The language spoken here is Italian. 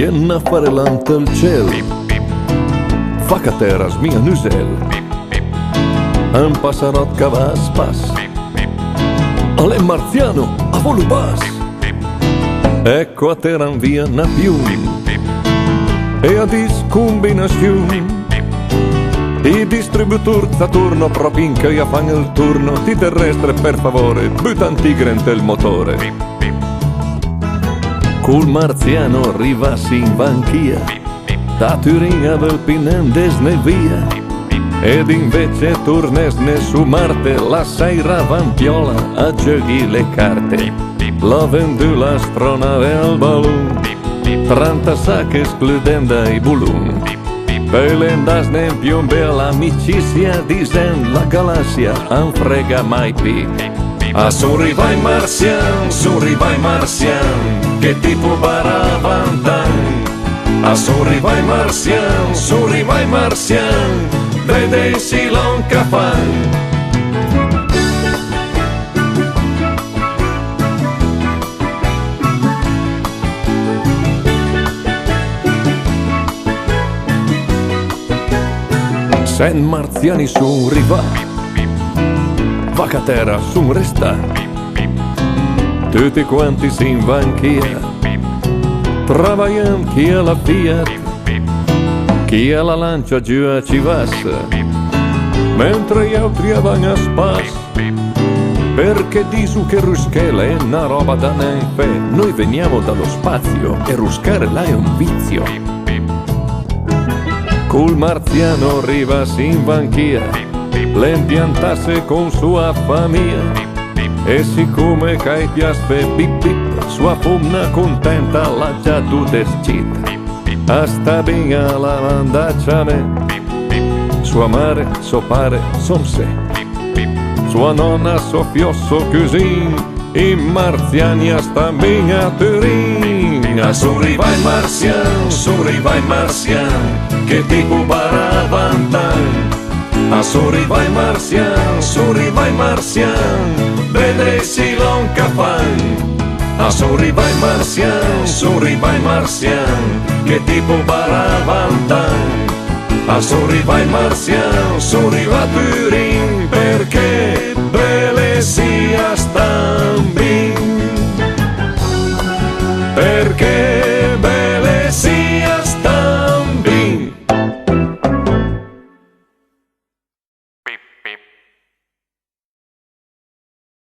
che n'affarelanta il cielo, fa che terra smia nusel, un passarot che va a spas, all'è marziano a volo bas, ecco a terra via na più, e a discombinazione. I distributor Saturno proprio in che fanno il turno, ti terrestre per favore, buttan tigre il motore. Col marziano arrivassi in banchia, da Turin a Velpinendesne via, ed invece tornesne su Marte, la Saira Vampiola a giochi le carte. La vendu l'astronave al balloon, 30 sacche escludendo i balloon. Pelendasne in più bella amicizia, dicen la galassia non frega mai più. A sorrivai marzian, che tipo baravantan. A sorrivai marzian, vede si l'on cafan. Sen marziani son rivà, vacatera son resta, tutti quanti si in banchia, travagliano chi ha la Fiat, chi ha la Lancia giù a Civassa, mentre gli altri vanno a spas, perché disu che ruschele è una roba da neanche, noi veniamo dallo spazio e ruscare là è un vizio. Col marziano arrivassi in banchia, le impiantasse con sua famiglia, e siccome che piaspe bip bip, sua fumna contenta l'ha già tu descita. A sta binga la mandaccia a me, sua madre, suo padre, son sé, sua nonna, suo fiosso cusin, i marziani a sta binga Turin. A sorrivai marzian, che tipo baravantan. A sorrivai marzian, vede si l'on cafan. A sorrivai marzian, che tipo baravantan. A sorrivai marzian, sorriva Turin, perché belle sia stan bin.